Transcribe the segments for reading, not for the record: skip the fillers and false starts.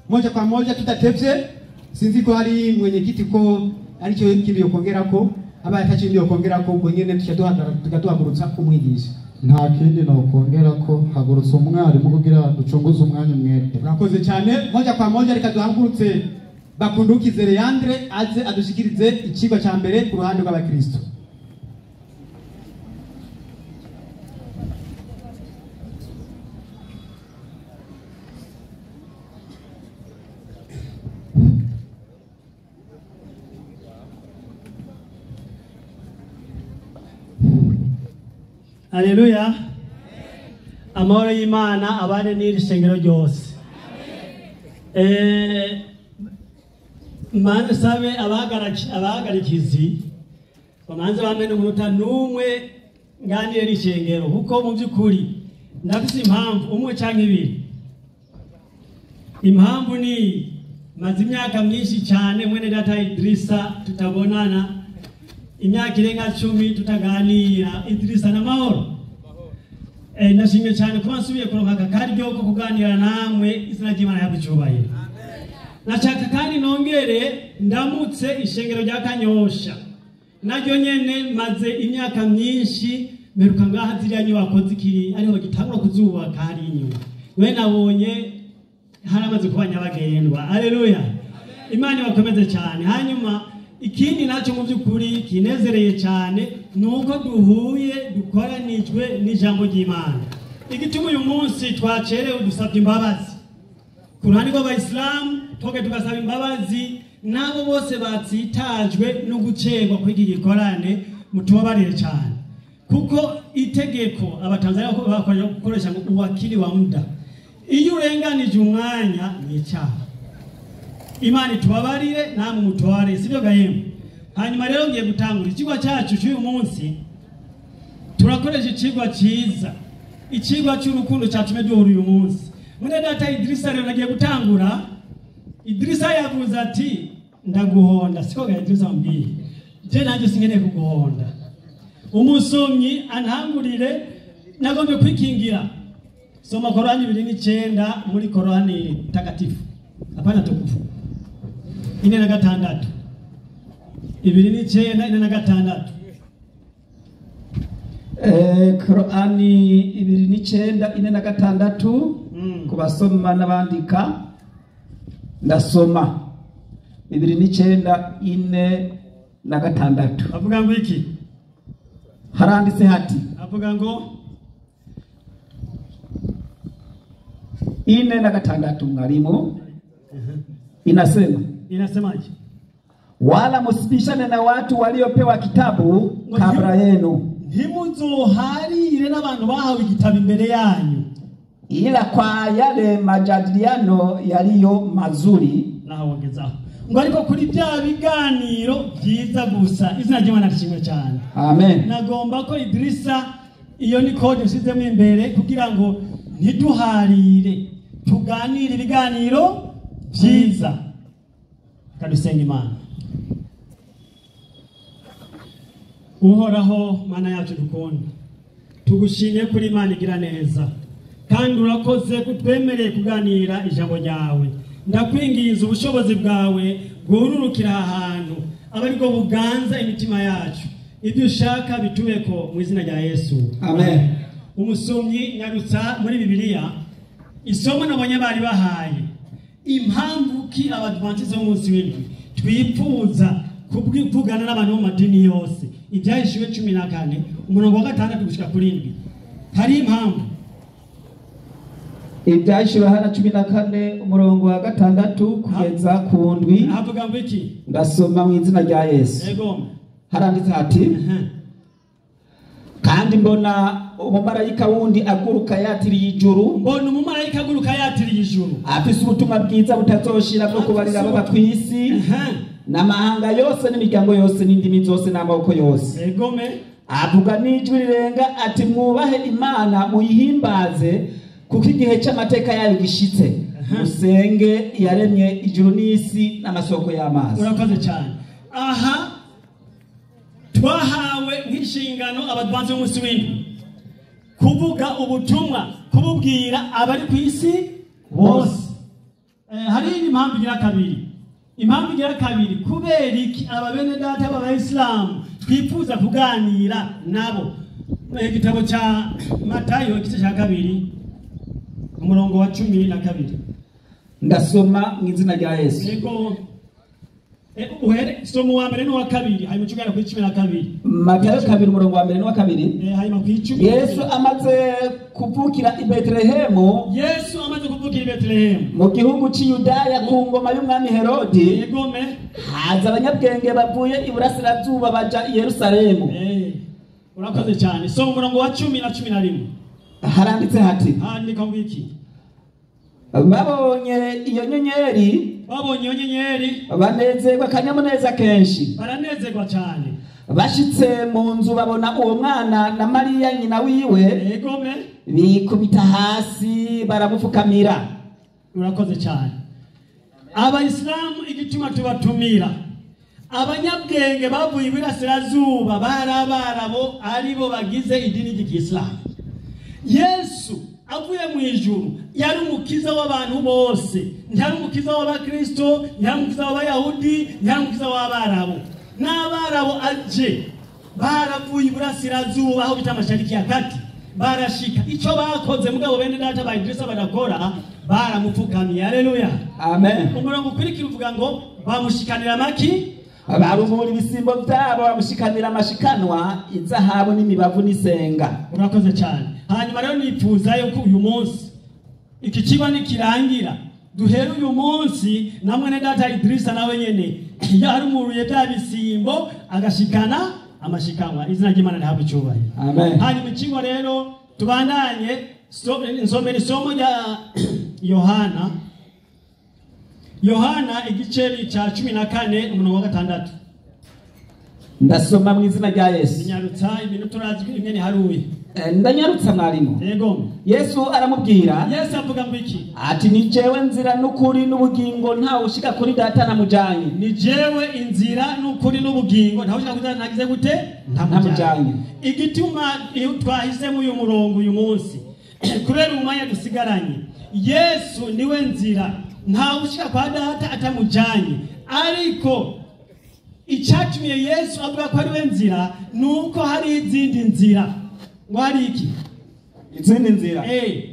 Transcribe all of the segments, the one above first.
moja kwa moja tutatevye. Sinzi ko hari mwenyekiti ko aricho kindiyo kongerako aba yatacindiyo kongerako ubwo nyene tukatuhagurutsa umwigisha. Nta kindi no kongerako hagurutsa umwarimu kugira ducunguze umwanya mwete. Urakoze cyane. Moja kwa moja reka duhagurutse Bakundukize Leandre aze adushikirize ikigo cya mbere ku ruhande rw'abakristo. Haleluya. Amahoro y'Imana abane n'iri shengero ryose. Manje sabe abahagarikizi bamanze bamene umunota numwe nganire n'ishengero kuko mu by'ukuri ndafise impamvu umwe canke ibiri. Impamvu ni maze imyaka myinshi cyane mwene data Idrissa tutabonana, imyaka irenga 10 tutaganira. Idrissa na mahoro. Ndashimye cyane kuba nsubiye kuronka akaryo ko kuganira namwe, izina ry'Imana yagucyubahira. Nashaka kandi nongere ndamutse ishengero rya Kanyosha, naryo nyene maze imyaka myinshi meruka ngaha ziriya nyubako zikiri ariho gitangura kuzubaka hari inyuma. We nabonye haramaze kuba nyabagendwa. Haleluya. Imana ibakomeze cyane. Hanyuma ikindi nacyo mu by'ukuri kinezereye cyane nuko duhuye dukoranijwe n'ijambo ry'Imana. Igituma uyu munsi twacerewe dusabye imbabazi ku ruhande rw'Abayisilamu, toke tugasaba imbabazi nabo bose batsitajwe no gucerwa kw'iki gikorane, mutubabarire cyane kuko itegeko abatanzania bakoresha ngo uwakili wa muda, iyo urenganije umwanya ni icyaha. Imana tubabarire namwe mutware, sibyo gahemu. Hanyuma rero ngiye gutangura ikigwa cyacu cy'uyu munsi. Turakoresha ikigwa cyiza, ikigwa cy'urukundo cyatumye duhura uyu munsi. Mwene data Idrissa rero nagiye gutangura. Idrissa yavuze ati ndaguhonda, siko ga Idrissa mbiri je nanjye singene kuguhonda. Umusomyi antangurire nagombe kwikingira. Soma Korani 2:9 muri Korani takatifu, hapana tukufu. 4:6 2:9 4:6. Korani 2:9 4:6 kubasoma n'abandika. Ndasoma 2:9 4:6. Avuga ngo iki? Haranditse hati, avuga ngo 4:6 mwalimu. Inasemaje? Wala musibishane na watu waliopewa kitabu kabla yenu, ntimuzoharire n'abantu bahawe igitabo imbere yanyu, ila kwa yale majadiliano yaliyo mazuri. Nahogezaho ngo ariko kuri bya biganiro byiza gusa. Izina ry'Imana rishimwe cyane. Amen. Nagomba ko Idrissa iyo ni code usizemo imbere kugira ngo ntiduharire, tuganire ibiganiro byiza. Kadusenga Imana. Uhoraho Mana yacu dukunda, tugushimye kuri Imana igira neza kandi urakoze kutwemereye kuganira ijambo ryawe. Ndakwinginze ubushobozi bwawe bwururukira ahantu abariko buganza imitima yacu, ibyo ushaka bitubeko mu izina rya Yesu. Amen. Umusomyi nyarutsa muri Bibiliya isomo nabonye bari bahaye impamvu ki abadventiste b'umunsi w'indwi twipfuza kubwivugana n'abantu bo madini yose. Ibyahishuwe 14 umurongo wa 6 gushika kuri 7. Hari impamvu. Ibyahishuwe 14 umurongo wa 6 kugeza ku 7. Avuga ngo iki? Ndasoma mu izina rya Yesu. Yego. Haranditse hati, kandi mbona umumarayika wundi aguruka yatiriye ijuru. Mbona umumarayika aguruka yatiriye ijuru, afise ubutumwa bwiza butazoshira bwo kubarira baba kwisi n'amahanga yose n'imiryango yose n'indimi zose n'amaboko yose. Egome. Avuga n'ijwi rirenga ati mwubahe Imana muyihimbaze kuko igihe cy'amateka yayo gishitse. Musenge yaremye ijuru n'isi n'amasoko y'amazi. Urakoze cyane. Aha twahawe nk'inshingano abadvanze b'umunsi w'indwi kuvuga ubutumwa, kububwira abari ku isi bose. hari impamvu igira kabiri. Impamvu igira kabiri kubera iki ababene data b'abayisilamu twifuza kuganira nabo. Igitabo cha Matayo igice cya 2 umurongo wa 12. Ndasoma mu izina rya Yesu. Yego. Somo wa mbere n'uwa kabiri hanyuma tugera ku 12. Matayo 2 umurongo wa mbere n'uwa kabiri. Hanyuma ku 10. Yesu amaze kuvukira i Betelehemu. Yesu amaze kuvukira i Betelehemu mu gihugu cy'Iyudaya ku ngoma y'umwami Herodi. Yegome. Haza abanyabwenge bavuye iburasirazuba baja i Yerusalemu. Urakoze cyane. Somo umurongo wa 10 na 11. Haranditse hati. Handika ngwiki. Babonye iyo nyenyeri. Banezerwa kanyamuneza kenshi. Baranezerwa cyane. Bashitse mu nzu babona uwo mwana na Mariya nyina wiwe. Yegome. Bikubita hasi baramupfukamira. Urakoze cyane. Abayisilamu igituma tubatumira. Abanyabwenge bavuye iburasirazuba barabarabo aribo bagize idini ry'Islamu. Yesu avuye mu ijuru yari umukiza w'abantu bose, ntiyari umukiza w'abakristo, ntiyari umukiza w'abayahudi, ntiyari umukiza w'abarabu. N'abarabu aje baravuye iburasirazuba aho bita Mashariki ya Kati barashika icyo bakoze mugabo bene data ba Idrisa badakora baramupfukamiye. Haleluya, amen. Umurongo ukurikira uvuga ngo bamushikanira amaki, barubura ibisimbo byabo bamushikanira amashikanwa, izahabu n'imibavu n'isenga. Urakoze cyane. Hanyuma rero nifuza yuko uyu munsi iki kiba nikirangira duhera uyu munsi namwe ne data Idrisa nawe nyene yarumuruye bya bisimbo agashikana amashikanwa. Izina ry'Imana rihabwe icyubahiro, amen. Hanyuma ikigo rero tubandanye nsomera isomo rya Yohana igice cya 14 umurongo wa 6. Ndasoma mu izina rya Yesu. Nyarutsa ibintu turazwi imwe haruye. Ndanyarutsa mwarimu. Yego. Yesu aramubwira. Yesu avuga ngo iki? Ati ni jewe nzira n'ukuri n'ubugingo ntawe ushika kuri data namujanye. Ni jewe inzira n'ukuri n'ubugingo ntawe ushika kuri data nagize gute? Namujanye. Igituma twahisemo uyu murongo uyu munsi kubera umwanya dusigaranye. Yesu niwe nzira ntawe ushika kwa data atamujanye. Ariko icyatumye Yesu avuga ko ari we nzira nuko hari izindi nzira. Ngwari iki? Izindi nzira.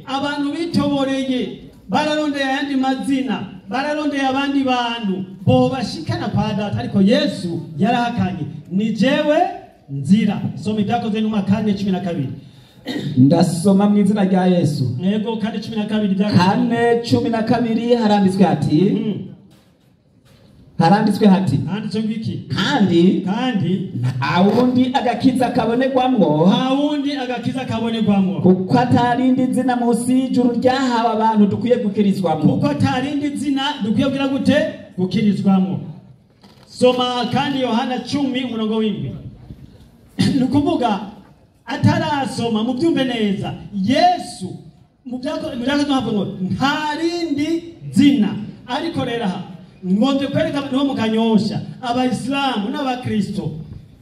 Abantu bitoboreye bararondeye ayandi mazina, bararondeye abandi bantu bo bashikana kwa data, ariko Yesu yarahakanye ni jewe nzira. Soma ibyakozwe n'umwa 4:12. Ndasoma mu izina rya Yesu. Yego 4:12 byakozwe. 4:12 haranditswe hati. Haranditswe hati. Handitswe ngiki? Kandi awundi agakiza kabonerwamwo. Kuko atarindi zina munsi y'ijuru ryahawe abantu dukwiye gukirizwamwo. Kuko atarindi zina dukwiye kugira gute? Gukirizwamwo. Soma kandi Yohana 10 umurongo w'indwi. Nukuvuga atarasoma mu byumve neza. Yesu mu byako ngo ntarindi zina. Ariko rero ngombe kwereka no mukanyosha abayisilamu n'abakristo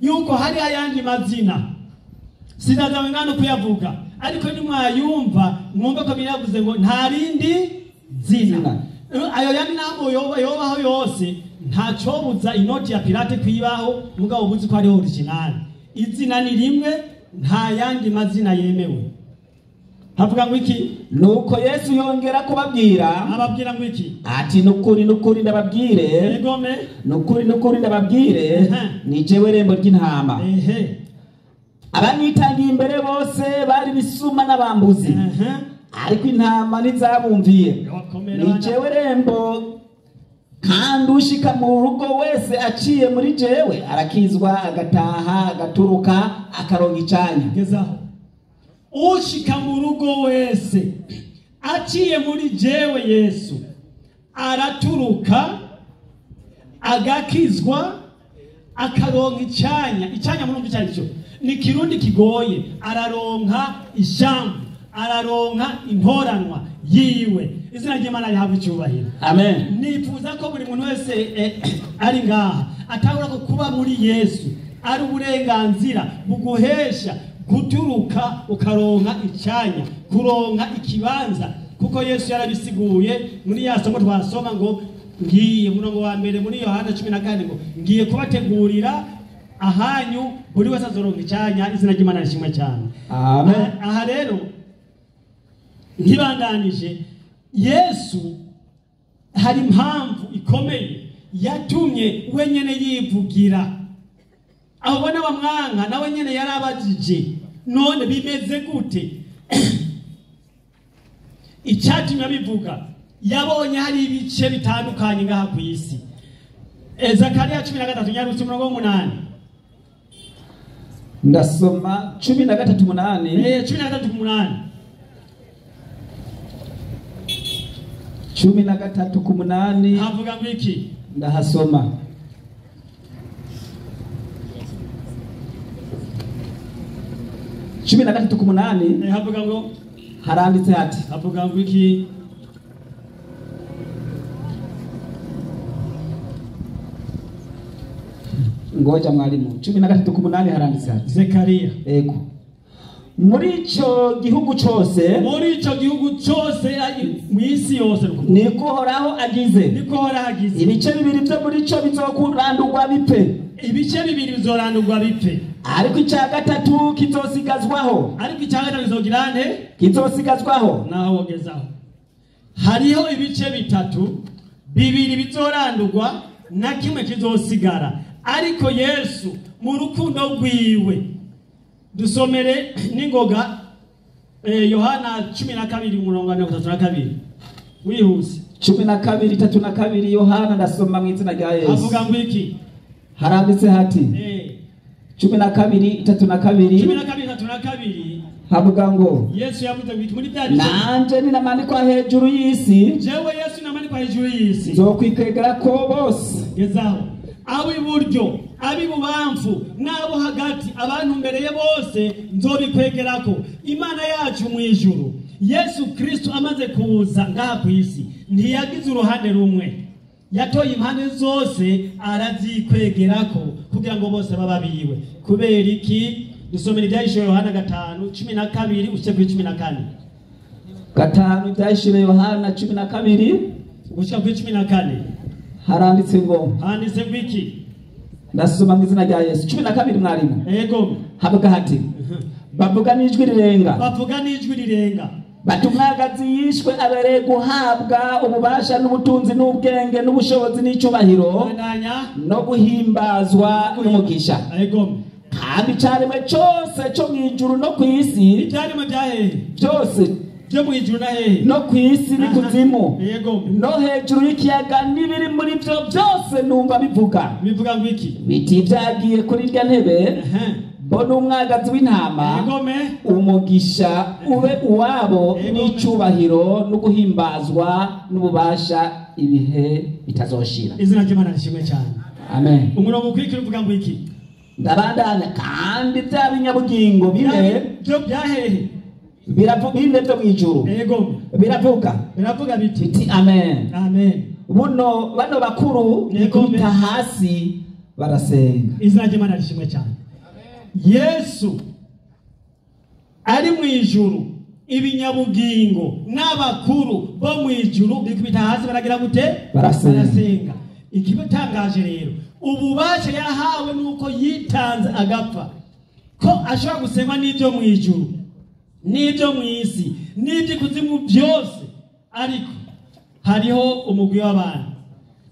yuko hari ayandi mazina sinazawe ngano kuyavuga, ariko ni mwayumva ngombe ko biravuze ngo ntarindi zina. Ayo yandi namo yobaho yose ntacobuza inoti ya pirate kwibaho mugabo buzi ko ari original. Izina ni rimwe, nta yandi mazina yemewe. Havuga ngo iki? Nuko Yesu yongera kubabwira. Ababwira ngo iki? Ati nukuri ndababwire. Yegome. Nukuri ndababwire. Ni jewe rembo ry'intama. Abanyitangiye imbere bose bari bisuma n'abambuzi. Ariko intama ntizabumviye. Ni jewe rembo. Kandi ushika mu rugo wese aciye muri jewe arakizwa agataha agaturuka akaronka icanya. Gezaho. Ushika mu rugo wese aciye muri jewe Yesu araturuka agakizwa akaronka icanya muri icyo cyo ni kirundi kigoye. Araronka ishambu, araronka intoranwa yiwe. Izina ry'Imana rihabwe icyubahiro, amen. Nifuza ko buri muntu wese ari ngaha atahura ko kuba muri Yesu ari uburenganzira buguhesha guturuka ukaronka icanya, kuronka ikibanza, kuko Yesu yarabisiguye muri ya somo twasoma ngo ngiye murongo wa mbere muri Yohana 14 ngo ngiye kubategurira ahanyu buri wese azoronka icyanya izina ry'Imana rishimwe cyane. Amen. Aha rero ntibandanije Yesu hari impamvu ikomeye yatumye wenyene yivugira. Aho bona bamwanka nawe nyene yarabajije none bimeze gute? Icyatumye bivuga yabonye hari ibice bitandukanye ngaha ku isi. Zakariya 13 nyarutse umurongo w'8. Ndasoma 13:8. 13:8. 13:8 havuga ngo iki? ndahasoma. Cumi na gatatu ku munani havuga ngo haranditse hati, havuga ngo iki? ngoja mwalimu. 13 ku munani haranditse hati, Zekariya, ego, muri ico gihugu cyose mu isi yose niko Horaho agize, ibice bibiri byo muri cyo bizokurandurwa bipfe, ibice bibiri bizorandurwa bipfe, ariko icya gatatu kizosigazwaho. ariko icya gatatu kizogira nte? Kizosigazwaho. Naho wogezaho hariho ibice bitatu, bibiri bizorandurwa na kimwe kizosigara. Ariko Yesu mu rukundo rwiwe, dusomere ningoga Yohana 12:32 wihuse. 12:32 Yohana, ndasoma mu izina rya Yesu. Avuga ngo iki? Haranditse hati 12:32 havuga ngo Yesu yavuze ngo muri bya nanje ninamanikwa hejuru y'isi, jewe Yesu namanikwa hejuru y'isi, nzokwikegera ko bose, gezaho abo iburyo abibubamfu nabo hagati, abantu mbereye bose nzobikwegerako. Imana yacu mu ijuru, Yesu Kristo amaze kuza ngaha ku isi, ntiyagize uruhande rumwe, yatoye impande zose arazikwegerako kugira ngo bose bababiwe. Kubera iki? Dusomera ibyahishuriwe Yohana 5:12 ushye kuri 14. 5 ibyahishuriwe Yohana 12 ushye kuri 14 haranditse ngo, handitse gwiki? ndasoma mu izina rya Yesu. 12 mwarimu, ego, havuga hati, bavuga n'ijwi rirenga, bati umwagazi yishwe abereye guhabwa ububasha n'ubutunzi n'ubwenge n'ubushobozi n'icyubahiro no guhimbazwa n'umugisha. Kandi icyaremwe cyose cyo mu ijuru no ku isi, byose byo mu ijuru na hehe no ku isi n'ikuzimu no hejuru y'ikiyaga n'ibiri muri byo byose, numva bivuga ngo iki? biti byagiye kuri irya ntebe, bona umwagazi w'intama, umugisha ube uwabo n'icyubahiro no guhimbazwa n'ububasha ibihe bitazoshira. Izina ry'Imana rishimwe cyane. Amen. Umurongo ukwikira uvuga ngo iki? Ndabandanya, kandi bya binyabugingo bine byo byahehe bine byo mu ijuru biravuga biti amen. Bano bakuru bikubita hasi barasenga. Izina ry'Imana rishimwe cyane. Yesu ari mu ijuru, ibinyabugingo n'abakuru bo mu ijuru bikubita hasi baragira gute? Barasenga. Ikibatangaje rero, ububasha yahawe nuko yitanze agapfa, ko ashobora gusengwa n'ibyo mu ijuru n'ibyo mu isi n'iby'ikuzimu byose. Ariko hariho umugwi w'abantu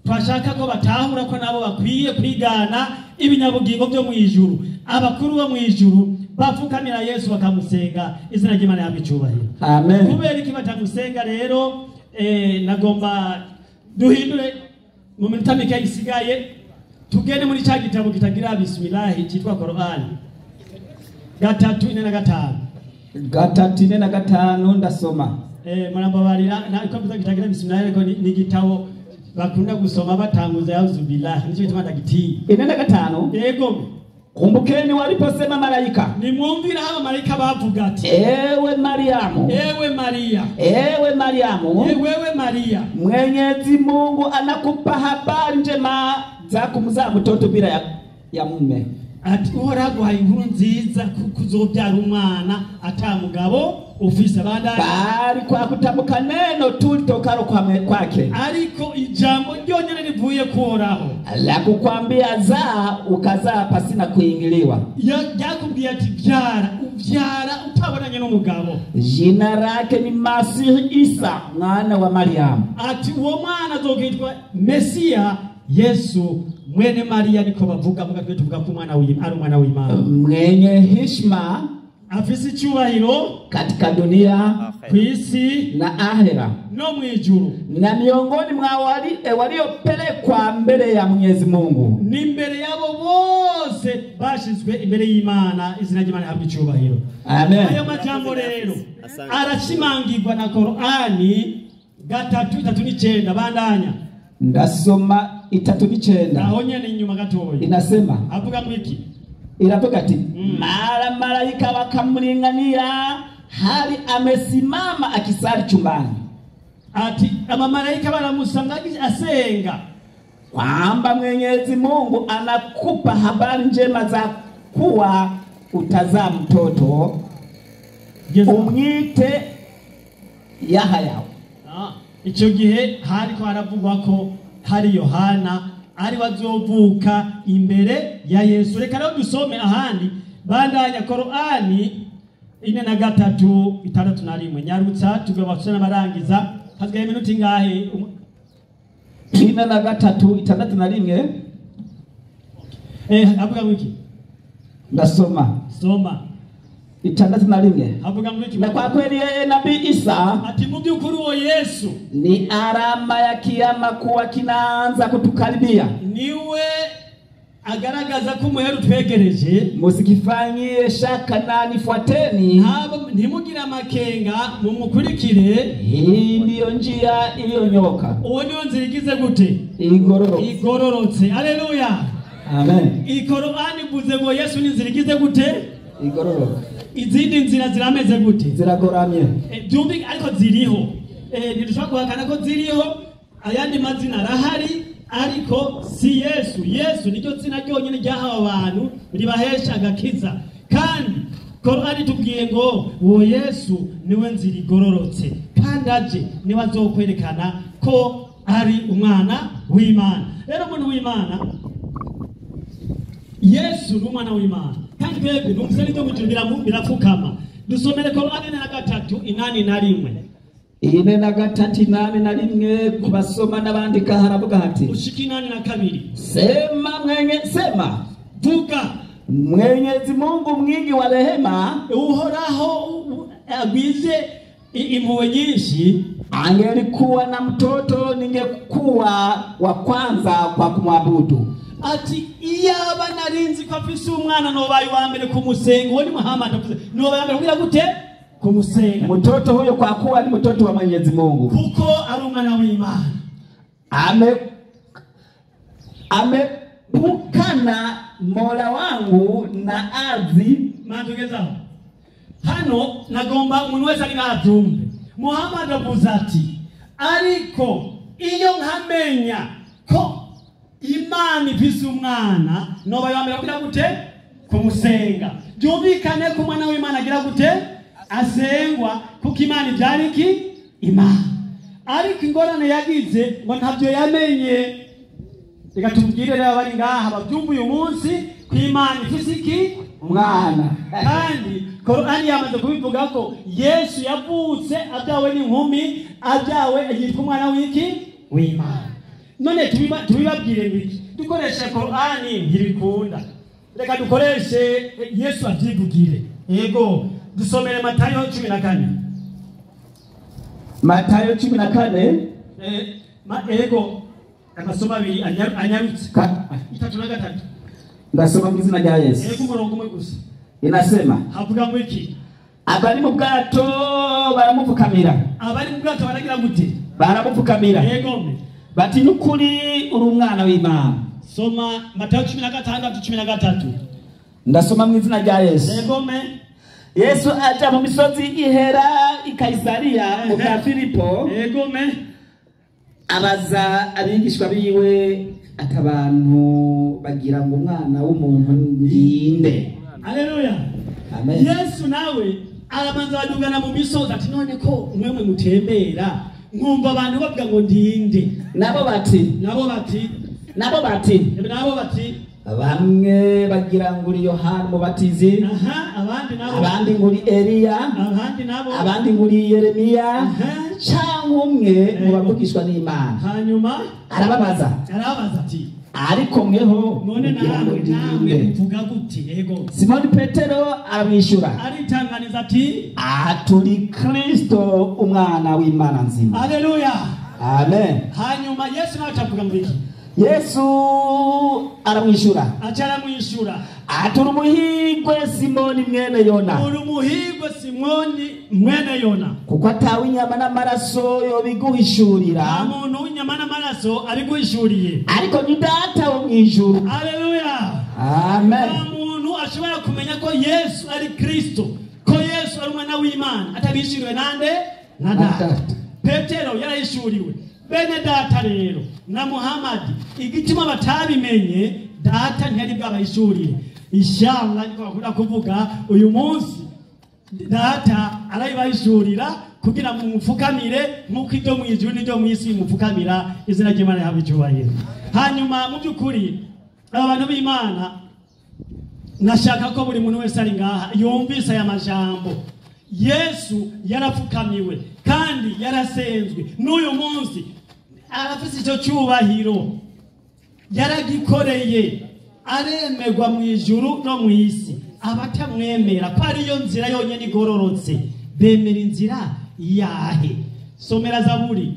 twashaka ko batahura ko nabo bakwiye kwigana ibinyabugingo byo mu ijuru. Abakuru bo mu ijuru bapfukamira Yesu bakamusenga. Izina ry'Imana yabwe icyubahiro. Amen. Kubera iki batamusenga rero, nagomba duhindure mu minota mike isigaye, tugende muri cya gitabo kitagira bismillahi cyitwa Korani 3:4-5. 3:4-5 ndasoma. Murababarira nako kitagira bismillahi, ariko ni gitabo bakunda gusoma batanguza yauzubillah, nicyo bituma ndagiti 4:5. Yego, kumbukeni waliposema malaika, nimwumvira haba malaika bavuga ati, ewe Mariamu, ewe Maria, ewe Mariamu, ewe Maria, Mwenyezi Mungu anakupa habari njema za kumzaa mtoto bila ya mume. ati uhoraguhaye inkuru nziza kuzobyara umwana atamugabo ufise abandanya bari kwa kutambuka neno tulitokalo kwake, ariko ijambo ryonyene rivuye kuhoraho la kukwambia zaa ukazaa pasina kuingiliwa. yakubwiye ati uvyara utabonanye n'umugabo. Jina lake ni Masihi Isa mwana wa Mariamu. Ati uwo mwana azokitwa Mesia, Yesu mwene Maria. Niko bavuga twe tuvuga ko umwana ari umwana w'Imana, mwenye heshima, afise icyubahiro katika dunia, kwisi na ahera, no mwijuru, na miongoni mwa waliopelekwa mbele ya Mwenyezi Mungu, ni mbere yabo bose bashizwe imbere y'Imana. Izina ry'Imana habwe icyubahiro. Amen. Ayo majambo rero arashimangirwa na Korani 3:39. Bandanya ndasoma 3:9. aho nyene inyuma gatoya inasema, avuga mwiki, inavuga ati mara malaika wakamlingania hali amesimama akisali chumbani. Ati amamalaika baramusangaje asenga, kwamba Mwenyezi Mungu anakupa habari njema za kuwa utazaa mtoto, umwite Yahya. Icyo gihe hariko haravugwa ko hari Yohana ari wazovuka imbere ya Yesu. Reka rero dusome ahandi. Bandanya Korani 4:3-6. Nyarutsa tugabasana barangiza hasigaye iminota ingahe? 4:3-6. Avuga mwiki, ndasoma soma 6:1. avuga mwiki. Na kwa kweli yeye Nabii Isa ati mu by'ukuri uwo Yesu ni alama ya kiyama kuwa kinaanza kutukaribia. niwe agaragaza ko umuheru twegereje. Musikifanyie shaka na nifuateni, ntimugira amakenga mumukurikire. hii ndiyo njia iliyonyoka, uwo niyo nzira igize gute? Igororotse. Haleluya, amen. Ikorani buze ngo Yesu ni nzira igize gute? Igororoka. Izindi nzira zirameze gute? Ziragoramye. Byumbi ariko ziriho. Ntidushobora guhakana ko ziriho. Ayandi mazina arahari ariko si Yesu. Yesu nicyo zina ryonyine ryahawe abantu ribahesha agakiza. Kandi Korani tubwiye ngo uwo Yesu niwe nzira igororotse, kandi aje niwe azokwerekana ko ari umwana w'Imana. Rero umuntu w'Imana, Yesu ni umwana w'Imana, kandi twebwe n'umusore cyo gutumbira mu birapfukama. Dusomere Korani 4:8-1. 4:8-1 kubasoma n'abandika haravuga hati, ushiki 8:2. Sema vuga, Mwenyezi Mungu mwingi wa rehema, uhoraho agwize impuhwe nyinshi, angelikuwa na mtoto ningekuwa wa kwanza kwa kumwabudu. Ati iyaba narinzi ko afise umwana nobaye wa mbere kumusenga. Uwo ni Muhammad avuze nobaye mbere kugira gute? Kumusenga. Mtoto huyo kwa kuwa ni mtoto wa Mwenyezi Mungu, kuko ari umwana w'Imana. Amepukana Mola wangu na ardhi. Matugeza hano nagomba umuntu wese ari nabyumve. Muhammad avuze ati ariko iyo nkamenya ko Imana ifise umwana nobaye wa mbere kugira gute? Kumusenga. Byumvikane ko umwana w'Imana agira gute? Asengwa, kuko Imana ibyari iki? Imana. Ariko ingorane yagize ngo ntabyo yamenye. Reka tubwire rero abari ngaha babyumva uyu munsi ko Imana ifise iki? Umwana. Kandi Korani yamaze kubivuga ko Yesu yavutse abyawe n'inkumi, abyawe yitwa umwana w'iki? W'Imana. None tubibabwire biki? Dukoreshe Korani ntibikunda. Reka dukoreshe Yesu avyivugire. Yego, dusomere Matayo 14. Matayo 14. Yego, amasoma abiri anyarutse. 3:3. Ndasoma mu izina rya Yesu. Yego, umurongo umwe gusa. Inasema, havuga ngo iki? abari mu bwato baramupfukamira. Abari mu bwato baragira gute? Baramupfukamira. Yego, bati nukuri uri umwana w'Imana. Soma Matayo 16:13. Ndasoma mu izina rya Yesu. Yego, Yesu aja mu misozi ihera i Kaisaria mu bwa Filipo. Yego, abaza abigishwa biwe ati abantu bagira ngo umwana w'umuntu ndinde. Haleluya. Amen. Yesu nawe arabanza badugana mu misozi ati none ko mwemwe mutembera mwumva abantu bavuga ngo ndinde. Nabo bati bamwe bagira ngo uri Yohana Umubatizi, abandi ngo uri Eliya, abandi ngo uri Yeremiya, cyangwa umwe mu bavugishwa n'Imana. Hanyuma arababaza ati ariko mweho none namwe mvuga gute? Yego. Simoni Petero aramwishyura aritanganiza ati turi Kristo umwana w'Imana nzima. Haleluya. Amen. Hanyuma Yesu nawe avuga ngo iki? Yesu aramwishyura aturi umuhigwe Simoni mwene Yona. Uri umuhigwe Simoni mwene Yona, kuko atawe inyama n'amaraso yobiguhishurira. Nta muntu w'inyama n'amaraso abiguhishuriye, ariko ni Data wo mw'ijuru. Haleluya. Amen. Nta muntu ashobora kumenya ko Yesu ari Kristo, ko Yesu ari umwana w'Imana atabishuriwe nande? Na Data. Petero yarahishuriwe. Bene Data rero na Muhammad igituma batabimenye Data ntiyari bwabahishurire. Inshallah niko kuvuga uyu munsi Data arayibahishurira kugira ngo mupfukamire nkuko ibyo mu ijuru n'ibyo mu isi mupfukamira izina ry'Imana yahabwe icyubahiro. Hanyuma mu by'ukuri abantu b'Imana nashaka ko buri muntu wese ari ngaha yumvise aya majambo. Yesu yarapfukamiwe kandi yarasenzwe, n'uyu munsi arafise icyo cyubahiro yaragikoreye, aremegwa mu ijuru no mu isi. Abatamwemera ko ariyo nzira yonyine igororotse bemera inzira yahe? Somera Zaburi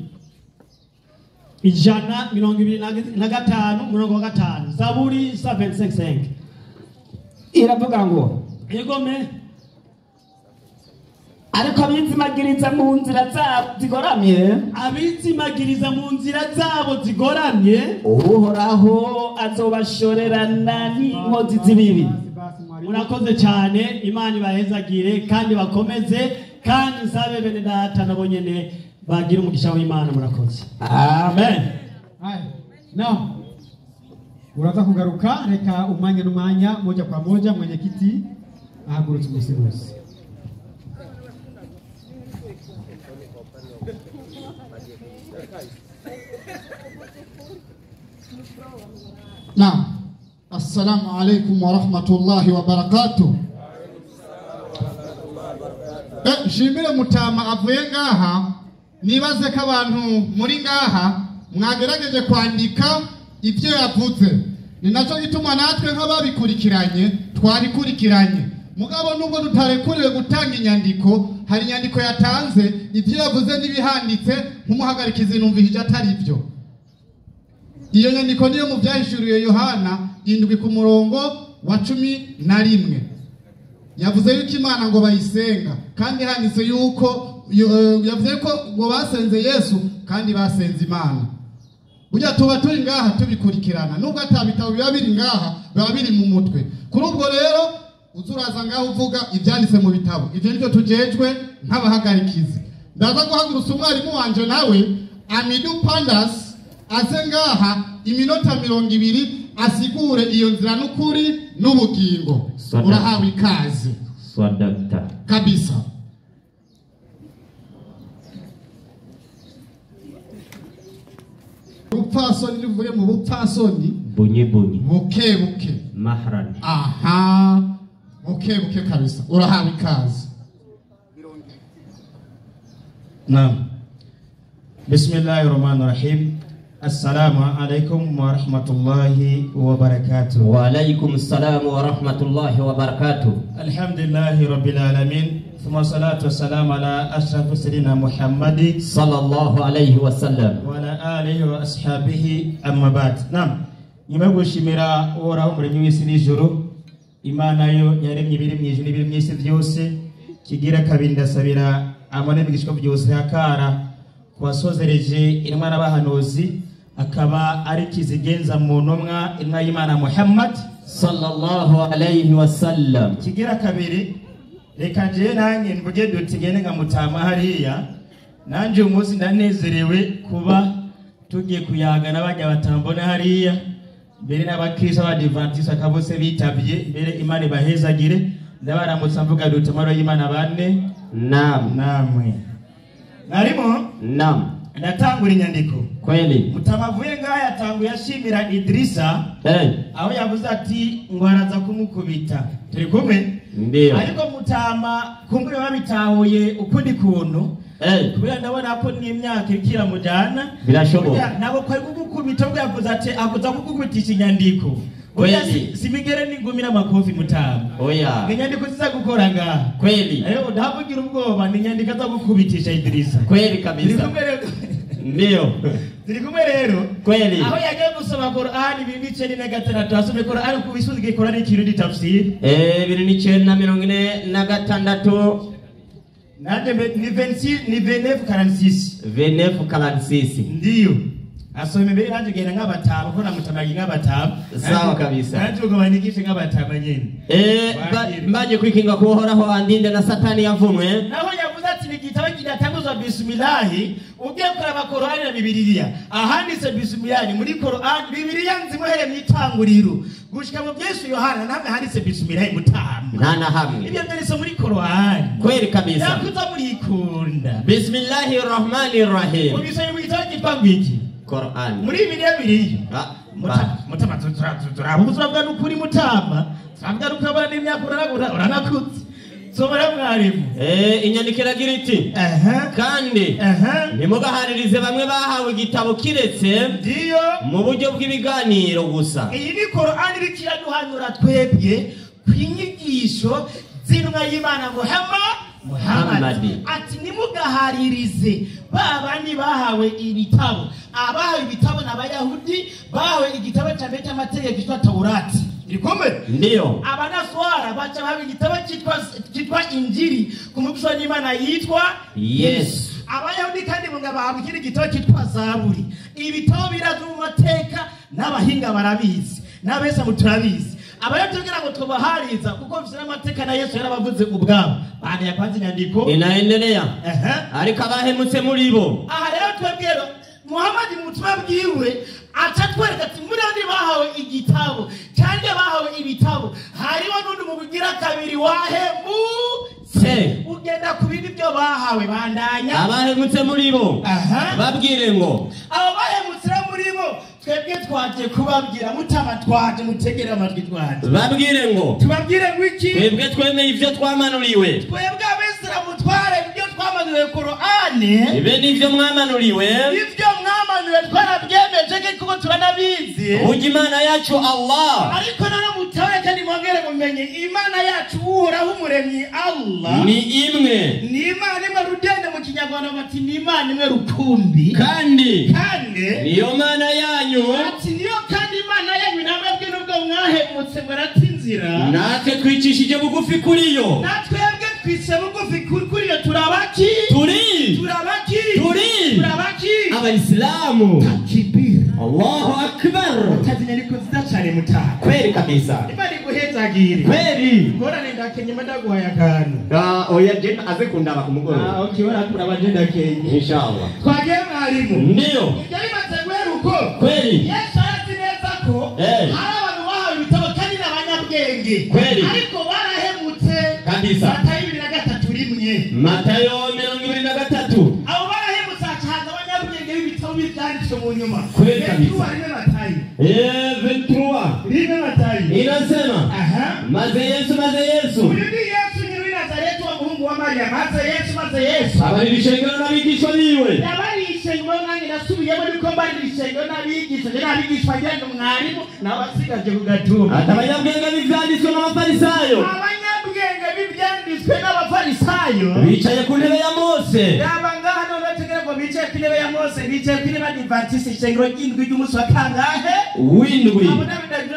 125 Zaburi 7:5 iravuga ngo egome ariko abizimagiriza mu nzira zabo zigoramye, Uhoraho azobashorerana n'inkozi z'ibibi. Murakoze cyane, Imana ibahezagire kandi bakomeze, kandi nsabe bene Data nabo nyene bagira umugisha w'Imana. Murakoze. Amen. Now uraza kugaruka, reka umwanya moja kwa moja mwenyekiti ahagurutse umusimuzi. Naam. Assalamu alaikum wa rahmatullahi wa barakatuh. Shimire Mutama avuye ngaha, nibaze ko abantu muri ngaha mwagerageje kwandika ibyo yavuze. Ni nacyo gituma natwe nk'ababikurikiranye twarikurikiranye. Mugabo nubwo tutarekuriwe gutanga inyandiko, hari inyandiko yatanze, ibyo yavuze n'ibihanditse nk'umuhagarikizi numvise atari byo. Iyo nyandiko niyo mu byahishuriye Yohana 7 ku murongo wa 11. Yavuze yuko Imana ngo bayisenga, kandi handitse yuko yavuze ko ngo basenze Yesu kandi basenze Imana. Burya tuba turi ngaha tubikurikirana, nubwo atabitabo biba biri ngaha, biba biri mu mutwe. Kuri ubwo rero uzuraza ngaho uvuga ibyanditse mu bitabo. Ibyo nibyo tujejwe nk'abahagarikizi. Ndaza guhagurutsa umwarimu wanje nawe Amidu Pandas aze ngaha iminota 20 asigure iyo nzira n'ukuri n'ubugingo. Urahawe ikaze. Swadakta kabisa. Bupfasoni nivuye mu bupfasoni bunye buke mahrani. Aha, buke kabisa. Urahawe ikaze. Naam. Bismillahirrahmanirrahim. Assalamu alaikum wa rahmatullahi wa barakatuh. Wa alaikum assalam wa rahmatullahi wa barakatuh. Alhamdulillahi rabbil alamin. Thumma salatu wassalamu ala ashrafis sayyidina Muhammad sallallahu alayhi wa sallam wa ala alihi wa ashabihi, amma ba'd. Naam. Nyuma gushimira Uhoraho umuremyi w'isi n'ijuru, Imana yo yaremye ibiri mu ijuru n'ibiri mu isi byose, kigira kabiri ndasabira amane bigishwa byose yakara kubasozereje intumwa n'abahanuzi, akaba ari kizigenza mu ntumwa intumwa y'Imana Muhammad sallallahu alayhi wa sallam. Kigira kabiri reka je nanjye mvuge dutigene nka Mutama hariya, nanje umunsi ndanezerewe kuba tugiye kuyaga n'abajya batambona hariya mbere n'abakristo b'Abadiventiste akabose bitabye mbere Imana ibahezagire ndabaramutsa mvuga dutumaro y'Imana bane namwe narimo natangura inyandiko kweli mutamavuye ngaha yatanguye ashimira Idrisa aho yavuze ati ngo araza kumukubita turi kumwe ndio ariko mutama kumbure babitahuye ukundi kuntu kubera ndabona ko n'imyaka ikira mujana birashoboka nabo kwari gukubita ubwo yavuze ati akuza kukubitisha inyandiko oya simigere nigumira makofi mutama oya inyandiko ziza gukora ngaha kweli ndavugira ubwoba ni inyandiko za gukubitisha Idrisa kweli kabisa ndio turi kumwe rero kweli aho yagiye gusoma Qur'ani 2016 asome Qur'ani kubisubiza Qur'ani ikirundi tafsiri 2046 nande ni 2946 ndio asome mbere nanje genda nk'abatabo ko namutamaye nk'abatabo sawa kabisa nanje uko bandikishe nk'abatabo nyene mbaje kwikinga kuhoraho andinde na satani yavumwe naho yavuze ati ni gitabo kidatanguzwa bismillah ugiye kuraba Qur'ani na Bibiliya ahanditse bismillah muri Qur'ani Bibiliya nzimuhere mwitanguriro gushika mu byinshi Yohana namwe handitse bismillah mutamu nana hamwe ibyo byanditse muri Qur'ani kweli kabisa yakuza muri ikunda bismillahir rahmanir rahim ubisanye mu gitabo kitwa ngiki Qur'ani muri Bibiliya biri mutama turavuga n'ukuri mutama turavuga n'ukabana n'imyaka uranakutse somera mwarimu inyandikira gira iti kandi ntimugaharirize bamwe bahawe igitabo kiretse ndio mu buryo bw'ibiganiro gusa iyi ni Qur'ani rikiraduhanura twebwe kwinyigisho zinwa y'Imana Muhammad ati nimugaharirize babandi bahawe ibitabo abahawe ibitabo n'abayahudi bahawe igitabo cy'amete amategeko cyitwa Taurati irikombe ndio abanaswara bacha bahawe igitabo cyitwa Injili kumubiswa n'Imana yitwa Yesu abayahudi kandi bunga bahawe ikindi gitabo cyitwa Zaburi ibitabo birazu mu mateka n'abahinga barabizi n'abesa muturabizi abayatubwira ngo tubahariza kuko bifite amateka na Yesu yarabavuze ubwabo bane yakwanze inyandiko inaendelea ariko abahemutse muri bo aha rero twebwero Muhammad mutuba bwiwe atatwereka ati muri andi bahawe igitabo cyangwa bahawe ibitabo hariho n'undi mu bugira kabiri wahemutse ugenda ku bindi byo bahawe bandanya abahemutse muri bo babwire ngo abo bahemutse muri bo twebwe twaje kubabwira mutama twaje mutegera amatwi twaje babwire ngo tubabwire ngo iki twebwe twemeye ibyo twamanuriwe twebwe abesera mutware ibyo twamanuriwe Qur'ani ibe nivyo mwamanuriwe ibyo mwamanuriwe twarabyemeje kuko turanabizi uji Imana yacu Allah ariko nana mutawe kandi mwongere mumenye Imana yacu uhoraho umuremyi Allah ni imwe ni Imana imwe rudende mu kinyarwanda bati ni Imana imwe rukumbi kandi niyo Mana yanyu ati niyo kandi Imana yanyu namwe nubwo mwahemutse mwaratinzira natwe twicishije bugufi kuri yo natwebwe twise bugufi kuri yo turabaki abayisilamu takbir Allahu akbar tazinyariko zidacane mutaha kweli kabisa imani guhezagire kweli ngora nenda kenye madaguhaya kantu oya je aze kundaba ku mugoro okay wala kuraba je ndakenye inshallah twagiye mwarimu ndio yari maze gweruko kweli Yesu ati neza ko hari abantu bahawe ibitabo kandi n'abanyabwenge kweli ariko barahemutse kabisa Matayo 23 abo barahemutse acaza abanyabwenge b'ibitabo byanditswe mu nyuma kweli kabisa 23 inasema maze Yesu uyu ni Yesu ni Nazareti wa Mungu wa Maria maze Yesu abarishengero n'abigishwa biwe yabarishengero nange nasubiyemo niko barishengero n'abigishwa ngendo mwarimu n'abasigaje kugatuma abanyabwenge b'ivyanditswe n'abafarisayo n'abafarisayo bicaye ku ntebe ya Mose ngaha none tegera ngo bicaye ku ntebe ya Mose bicaye ku ntebe y'Abadiventiste ishengero ry'indwi ry'umunsi wa kangahe w'indwi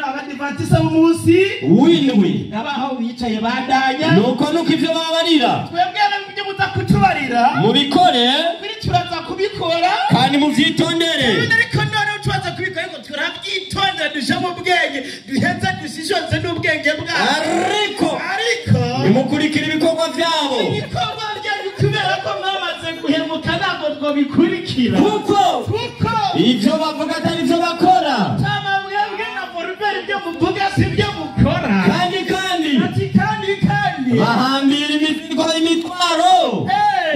Abadiventiste b'umunsi w'indwi abaho bicaye bandanya nuko ivyo babarira twebwe n'ibyo muza kutubarira mubikore turaza kubikora kandi muvyitondere ariko none turaza kubikora ngo turabyitondera duje mu bwenge duheze dushishoze n'ubwenge bwacu ariko nimukurikira ibikorwa vyabo ibikorwa byanyu kubera ko mwamaze guhemuka ntabwo twobikurikira kuko ivyo bavuga atari ivyo bakora. Tama mwebwe na Forubert ibyo muvuga si byo mukora. Kandi Ati kandi bahambira imitwaro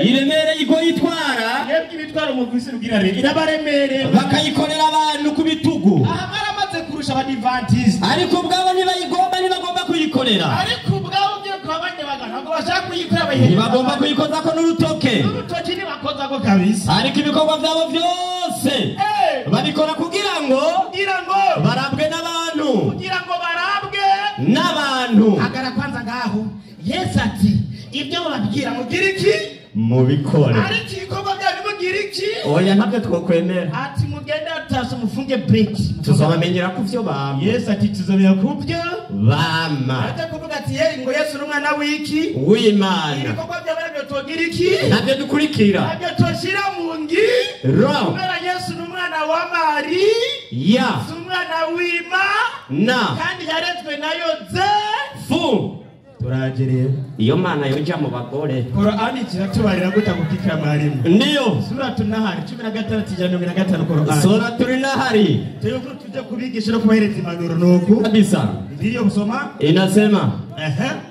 iremereye igo yitwara. Yebwe imitwaro muvise rugira rero irabaremereye. Bakayikorera abantu ku bitugu. Aha baramaze kurusha abadivantiste. Ariko ubwabo ntibagomba kuyikorera. Ariko ubwabo byo kwabanye bagana ngo bashaka kuyikorera bayihe. Ntibagomba kuyikoza ko n'urutoke. N'urutoke nibakoza ko kabisa. Ariko ibikorwa byabo byose babikora kugira ngo barabwe n'abantu. Agara kwanza ngaho. Yesu ati ibyo bababwira mugira iki? Mubikore. Ariko ibikorwa byabo mugira iki? Oya ntabyo twokwemera. Ati mugende utase mufunge break. Tuzabamenyera ku byo bama. Yesu ati tuzabera ku byo bama. Ati kuvuga ati yeri ngo Yesu n'umwana w'iki? W'Imana. Ibikorwa byabo nabyo tugira iki? Ntabyo dukurikira. Nabyo toshira mu ngiro. Kubera Yesu n'umwana wa Mariya. Umwana w'Imana. Kandi yarezwe nayo fu. Turagereye. Iyo Mana yoja mu bagore. Qur'ani kiratubarira gutakukikira mwarimu. Ndiyo. Suratu Nahari 16:15 Qur'ani. Suratu Nahari. Tuyo tuje kubigisha no kubahereza impanuro nuko. Kabisa. Ndiyo msoma? Inasema.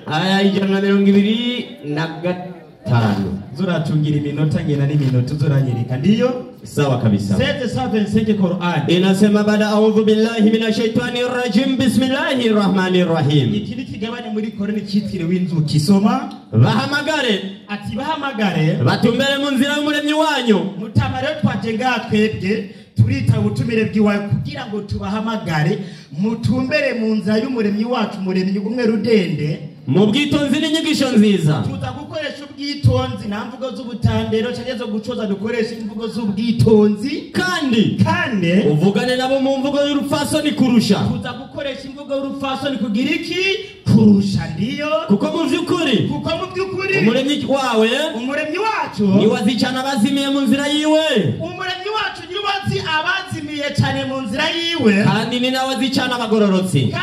Aya 125. Zuratungira iminota ngena n'iminota zuranyereka. Ndiyo. Sawa kabisa. 7:7 Qur'ani. Inasema baada a'udhu billahi minash shaitanir rajim bismillahir rahmanir rahim. Ikindi kigabane muri Korani cyitiriwe inzuki soma. Bahamagare. Ati bahamagare. Batumbere mu nzira y'umuremyi wanyu. Mutamare twaje twebwe turita ubutumire bw'iwawe kugira ngo tubahamagare mutumbere mu nzira y'umuremyi wacu umuremyi umwe rudende. Mu bwitonzi n'inyigisho nziza. Tuza gukoresha ubwitonzi nta mvugo z'ubutandero cyangwa zo gucoza dukoresha imvugo z'ubwitonzi kandi uvugane nabo mu mvugo y'urufasoni kurusha. Tuza gukoresha imvugo y'urufasoni kugira iki? Kurusha. Ndiyo. Kuko mu by'ukuri umuremyi wawe umuremyi wacu ni wazicana bazimiye mu nzira yiwe. Umuremyi wacu ni wazi abazimiye cyane mu nzira yiwe. Kandi ni nawe azicana abagororotsi.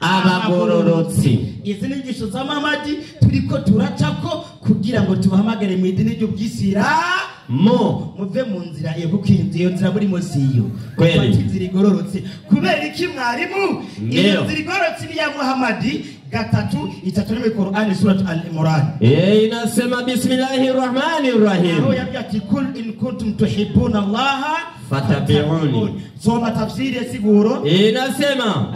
Abagororotsi. Izi ni inyigisho za Muhamadi turiko turacako kugira ngo tubahamagare mu idini ry'Ubwisiramu muve mu nzira yo kukinzi iyo nzira muri mosiyo. Kweli inzira igororotse kubera iki mwarimu? Iyo nzira igororotse ni ya Muhamadi 3:3 mu Qur'ani suratu Al-Imran. Inasema bismillahir rahmanir rahim. Aho yabati kul in kuntum tuhibbuna Allah fatabi'uni. Soma tafsiri ya siguro. Inasema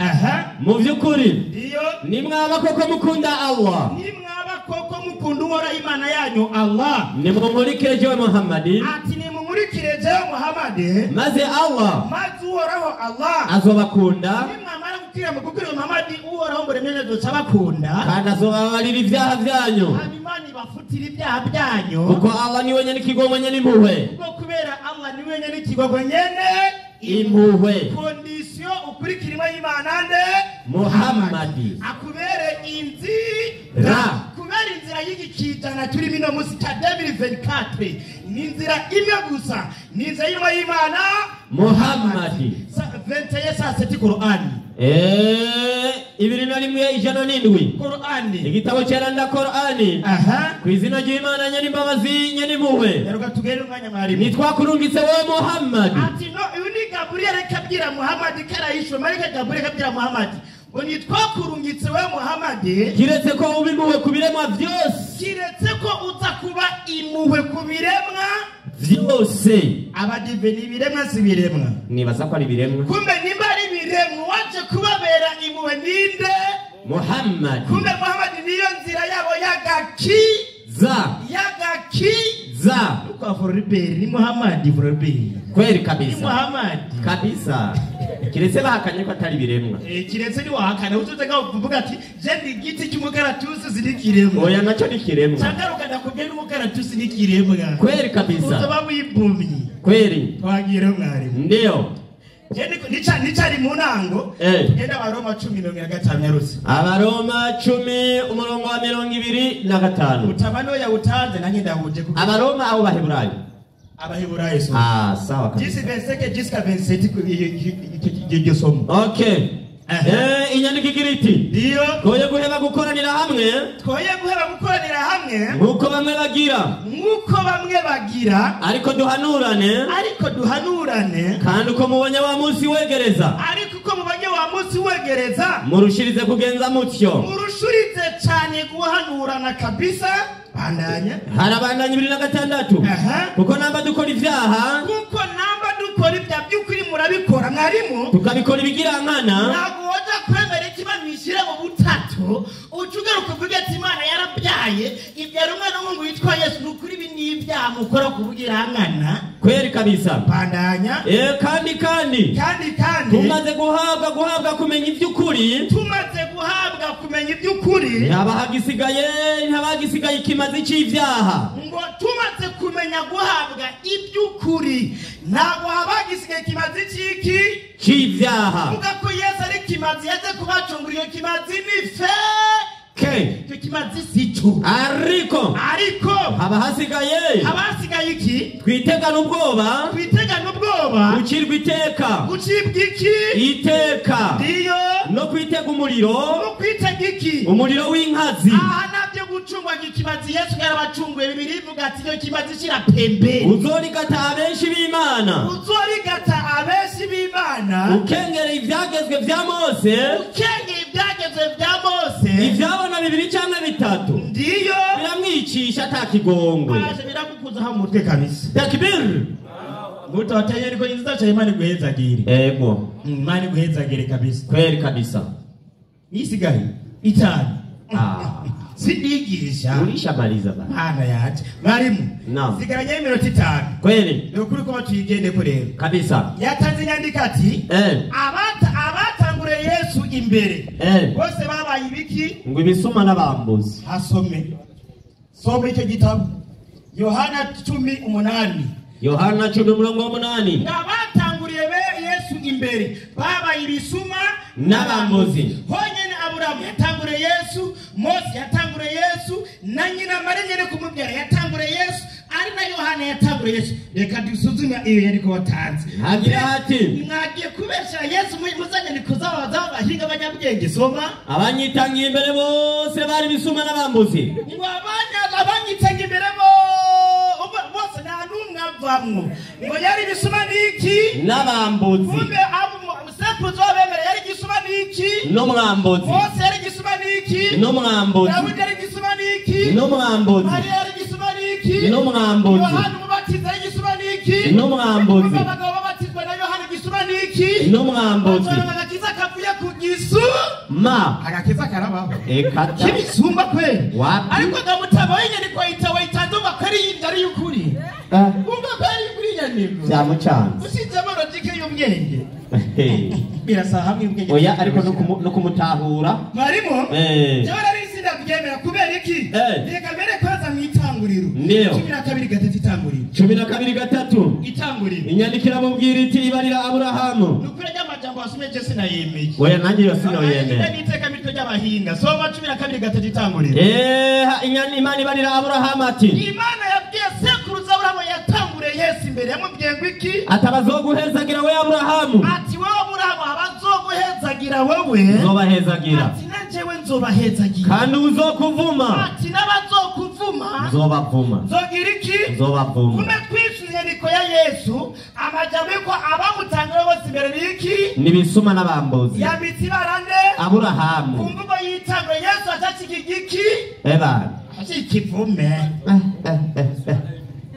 mu by'ukuri ndiyo nimwaba koko mukunda Allah. Nimwaba koko mukunda Uhoraho Imana yanyu Allah. Nimumurikire je Muhammadi. Ati nimumurikire je Muhammadi. Maze Allah. Maze Uhoraho Allah. Azobakunda. Nimwamara gukira mu gukira Muhammadi Uhoraho muremene dozabakunda. Kandi azobabarira ibyaha byanyu. Imana bafutira ibyaha byanyu. Kuko Allah ni wenyine ikigomwe nyene impuhwe. Kuko kubera Allah ni wenyine ikigomwe nyene impuhwe. Kondisiyo ukurikirwa y'Imana nde Muhammadi akubere inzira. Kubera inzira y'igikitana turi bino musi ta 2024 ni inzira imwe gusa ni inzira y'Imana Muhammadi. 21:7 Qur'ani. 2:107 Qur'ani. Igitabo cyaranda Qur'ani. Ku izina ry'Imana nyene imbabazi nyene impuhwe. Yaruka tugere umwanya mwarimu. Nitwakurungitse wowe Muhammad. Ati no uni Gabriel kabira Muhammad karayishwe marika Gabriel kabira Muhammad. Oni twakurungitse wowe Muhammad. Kiretse ko ubimpuhwe kubiremwa byose. Kiretse ko utakuba impuhwe kubiremwa byose. Abadive ni biremwa si biremwa. Nibaza ko ari biremwa. Kumbe nimba ari biremwa waje kubabera impuhwe ninde? Muhammad. Kumbe Muhammad niyo nzira yabo yagakiza. Kwa Forubert ni Muhammad Forubert. Kweli kabisa. Ni Muhammad. Kabisa. Kiretse bahakanye ko atari biremwa. Kiretse ni wahakana uzutega uvuga ati je ndi giti cy'umukaratusi ziri kiremwa. Oya naco ni kiremwa. Changaruka ndakubwira umukaratusi ni kiremwa. Kweli kabisa. Uzaba wibumye. Kweli. Twagira mwarimu. Ndio. Nicari mu nango tugenda Abaroma 10:25 yaruse. Abaroma 10:25. Utabano ya utanze nanjye ndahuje ku Abaroma abo baheburayo. Abaheburayo so. Sawa kabisa. Jisi benseke jiska benseti ku iyo somo. Okay. inyandiko igira iti ndiyo twoye guheba gukoranira hamwe nk'uko bamwe bagira ariko duhanurane kandi uko mubonye wa munsi wegereza murushirize kugenza mutyo murushirize cyane guhanurana kabisa. harabandanya 26 kuko namba dukora ibyaha by'ukuri murabikora mwarimu tukabikora ibigirankana ntabwo wajya kwemera ikibamwishyira mu butatu ucugaruka kuvuga ati Imana yarabyaye ibyara umwana w'umuhungu witwa Yesu n'ukuri ibi ni ibyaha mukora kubugirankana kweri kabisa bandanya kandi tumaze guhabwa kumenya iby'ukuri ntabagisigaye ikimazi cy'ibyaha ngo tumaze kumenya guhabwa iby'ukuri ntabwo habagisigaye ikimazi cy'ibyaha uvuga ko Yesu ari kimazi yaje kubacungura iyo kimazi ni icyo kimazi sico ariko haba hasigaye iki twitegana ubwoba gucirwa iteka ndiyo no kwitega umuriro iki umuriro w'inkazi nabyo gucungwa ikimazi Yesu yarabacunguye Bibiliya ivuga ati iyo kimazi kirapembe uzorigata abenshi b'Imana ukengereye ibyagezwe bya Mose ibyabona 2 cyangwa 3 ndiyo biramwicisha atakigongo biragukuza ha mutwe kabisa takbir Muto atayeri ko inziza cha Imana guhezagire Imana guhezagire kabisa kweli kabisa isigaye itani sidigisha ulishamaliza bana yaje mwarimu sigaranye iminota 5 kweli ukuri ko tuyigende ko rero kabisa yatanze inyandiko ati abatangure Yesu imbere bose babaye ibiki ngo ibisuma n'abambuzi some icyo gitabo Yohana 10:8 Yohana 10:8 abatanguriye Yesu imbere babaye ibisuma n'abambuzi honyene Aburahamu yatangure Yesu Mose yatangure Yesu na nyina Mariya kumubwira yatangure Yesu ari na Yohana yatangure Yesu reka dusuzume iyo yari ko watanze hagira ati mwagiye kubesha Yesu muzanye nikuzabaza abahinga abanyabwenge soma abanyitangiye imbere bose bari bisuma n'abambuzi ngo abanyitangiye imbere bose nta numwe avamwo ngo yari bisuma niki n'abambuzi sekuzo bemere yari gisuma niki n'umwambuzi Mose yari gisuma niki n'umwambuzi Dawidi yari gisuma niki n'umwambuzi Mariya yari gisuma niki n'umwambuzi Yohana umubatiza yari gisuma niki n'umwambuzi abagabo babatizwa na Yohana gisuma niki n'umwambuzi agakiza kavuye ku gisuma agakiza karabaho kibisumba kweli ariko gamutabo y'inyandiko yitanduba kari yindari y'ukuri umva kari y'ukuri nyandiko byamucanze usizemo logike y'ubwenge birasa hamwe ubwenge oya ariko no kumutahura mwarimu cyangwa ari isinda kubyemera kubera iki reka mbere kwanza mwitanguriro 12:3 itanguriro inyandikira mubwira iti ibarira Aburahamu nukure y'amajambo wasomye je sinayemeye oya nanjye yo sinoyemeye niteka mitwe y'abahinga soma 12:3 itanguriro Imana ibarira Aburahamu ati Imana yabwiye sekuruza Aburahamu yatangure Yesu imbere yamubwiye ngo iki atabazoguhezagira we Aburahamu ati wowe Aburahamu abazoguhezagira wowe zobahezagira ati nanjewe nzobahezagira kandi uzokuvuma ati n'abazokuvuma nzobavuma zogira iki nzobavuma kume twisu inyandiko ya Yesu amajambo ko abamutangura bose imbere n'iki nibisuma n'abambuzi yabitse barande Aburahamu kumvugo yitangura Yesu atashikigiki ikivume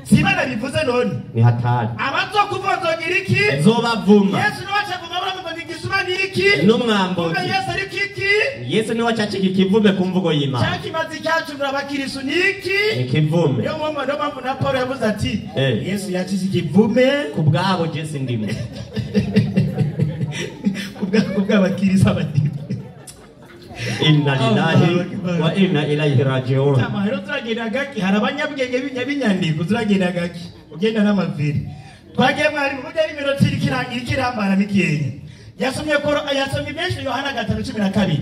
Simana bivuze none ni hatari abazokuvuma zogira iki nzobavuma Yesu niwachaguma Aburahamu ngo gisuma n'iki n'umwambuzi Yesu ari kiki Yesu niwe cyacika ikivume ku mvugo y'Imana cyakimazi cyacungura abakirisu niki ikivume yo mpamvu na Paulo yavuze ati Yesu yacize ikivume ku bwabo Yesu ndimo kubw'abakirisu abadini inna lillahi wa inna ilaihi raji'un tamahero turagenda gaki harabanyabwenge binyandiko turagenda gaki ugenda n'amaviri twagiye mwari mu byo iminota irikirambara mikiyenya yasomye benshi Yohana 5:12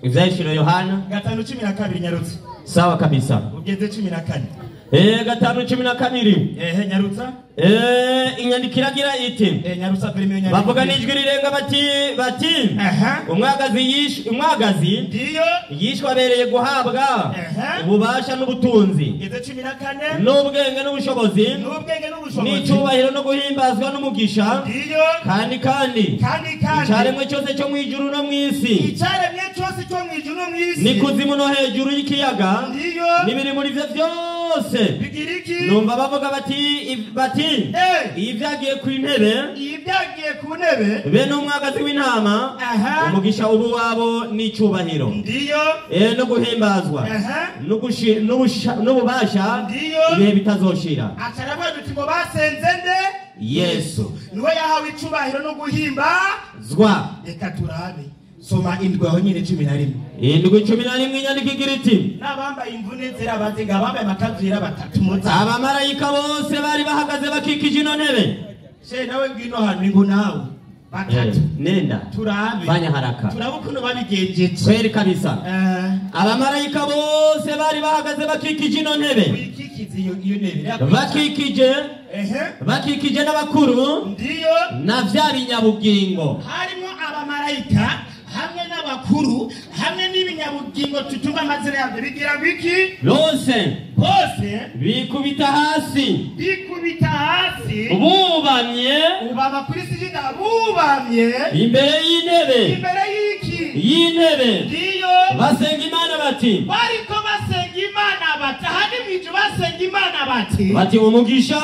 ivyashiro Yohana 5:12 nyarutse sawa kabisa ugeze 14 5:12 nyarutsa inyandikira gira iti bavuga n'ijwi rirenga bati umwagazi yishwe abereye guhabwa ububasha n'ubutunzi n'ubwenge n'ubushobozi n'icyubahiro no guhimbazwa n'umugisha kandi icyaremwe cyose cyo mu ijuru no mu isi n'ikuzimu no hejuru y'ikiyaga n'ibiri muri byo byose numva bavuga bati ibyagiye ku ntebe bene umwagazi w'intama umugisha ubu wabo n'icyubahiro no guhimbazwa n'ububasha ibihe bitazoshira Yesu niwe yahawe icyubahiro no guhimbazwa. Reka turabe soma indwi aho nyine 11 inyandiko igira iti n'abambaye imvune zera bazinga abambaye amakanzu yera batatu muza abamarayika bose bari bahagaze bakikije ino ntebe. Nawe ngwino hano ngo nawe batatu nenda turabe fanya haraka turabe ukuntu babigenjeje kweli kabisa. Abamarayika bose bari bahagaze bakikije ino ntebe bakikije n'abakuru ndiyo na vya binyabugingo. Harimo abamarayika hamwe n'abakuru hamwe n'ibinyabugingo tutumva amazina yabyo bigira biki bose bikubita hasi bubamye ubaba kuri sijida bubamye imbere y'intebe ndiyo basenga Imana bariko basenga Imana bati hadi mwiju basenga Imana bati umugisha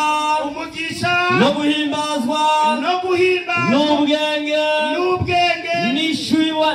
no guhimbazwa n'ubwenge n'ishimwe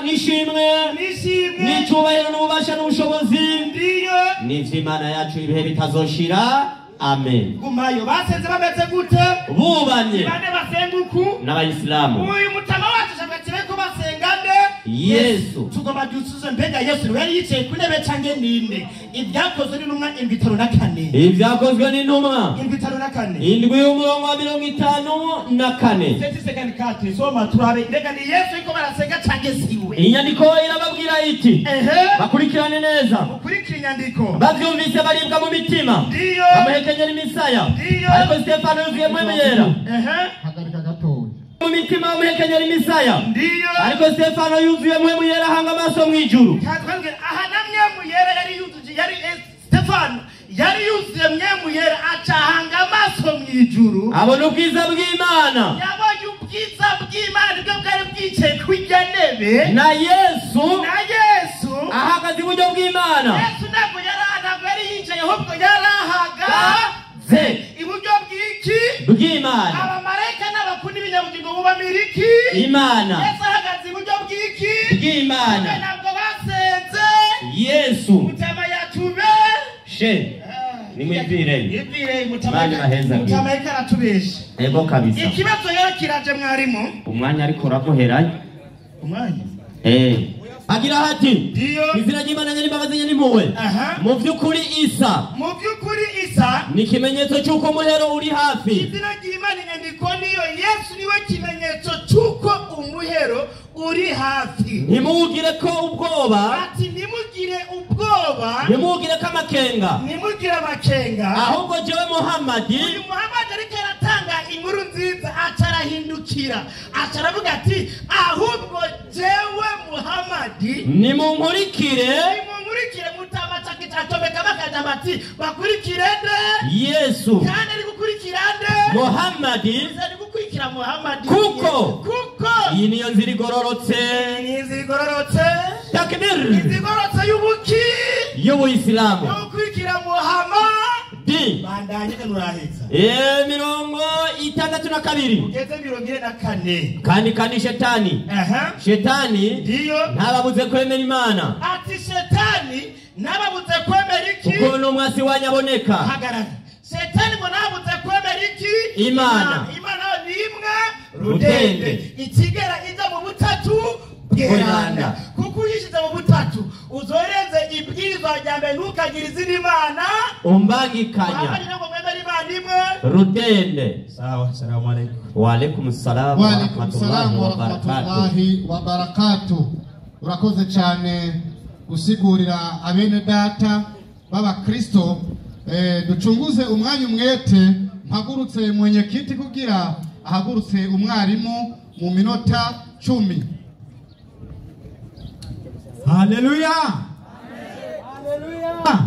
n'icyubahiro n'ububasha n'ubushobozi ndiyo n'ivy'Imana yacu ibihe bitazoshira. Amen. Gumayo basenze bameze gute bubanye bane basenga uku n'abayisilamu. Uyu mutama wacu shakatire ko basengande Yesu tugomba dusuze mbega Yesu yari yicaye ku ntebe cange ninde ibyakozwe n'intumwa 54 ibyakozwe n'intumwa 54 indwi y'umurongo wa 54 74 soma turabe mbega ni Yesu iko barasenga cange siwe. Inyandiko irababwira iti bakurikirane neza ukurikira inyandiko bavyumvise baribwa mu mitima bamuhekenyera imisaya ariko Stefano yuzuye mpwemu yera hagarika gatoya mu mitima bamuhekenyera imisaya ariko Stefano yuzuye mpwemu yera hanga amaso mu ijuru. Aha namwe mu yera yari Stefano yari yuzuye mpwemu yera acahanga amaso mu ijuru abona ubwiza bw'Imana yabonye ubwiza bw'Imana bwo bwari bwicaye ku ntebe na Yesu ahagaze iburyo bw'Imana. Yesu ntabwo yari yicaye ahubwo yarahagaze iburyo bw'Imana. Abamarayika n'abakuru n'ibinyabugingo bubamiriki Imana. Yesu ahagaze iburyo bw'Imana. Ntabwo basenze Yesu mutama yatube nimwibwire mutama yaratubeshe ego kabisa. Ikibazo rero kiraje mwarimu umwanya ariko urakoheranye umwanya agira hati izina ry'Imana nyir'imbabazi n'impuhwe mu by'ukuri Isa ni ikimenyetso cy'uko umuhero uri hafi. Izina ry'Imana inyandiko niyo Yesu niwe kimenyetso cy'uko umuhero uri hafi. Ntimugire ko ubwoba ntimugire ko amakenga ahubwo jewe Muhammadi uyu Muhammadi ariko aratanga inkuru nziza acarahindukira acaravuga ati ahubwo jewe Muhammadi nimunkurikire mutama cyatomeka bakaja bati bakurikire Yesu kandi ari gukurikira Muhammadi ari gukurikira Muhammadi kuko iyi niyo nzira igororotse takbir izigorotse y'Ubuyisilamu gukurikira Muhammadi bandanye nuraheza 62 ugeze 44 kandi shetani ndiyo ntababuze kwemera Imana ati shetani nababuze kwemera iki kuko n'umwasi wanyaboneka hagarara shetani ngo nababuze kwemera iki Imana ni imwe rudende itigera ija mu butatu bweranda kuko uyishize mu butatu uzorenze ibwirizwa rya mbere ntukagira izindi mana umbangikanya rudende. Sawa, assalamu alaikum. Wa alaikum assalam wa rahmatullahi wa barakatuh. Urakoze cyane gusigurira abene data baba Kristo ducunguze umwanya umwete mpagurutse mwenyekiti kugira ahagurutse umwarimu mu minota 10. Haleluya. Haleluya. Amen.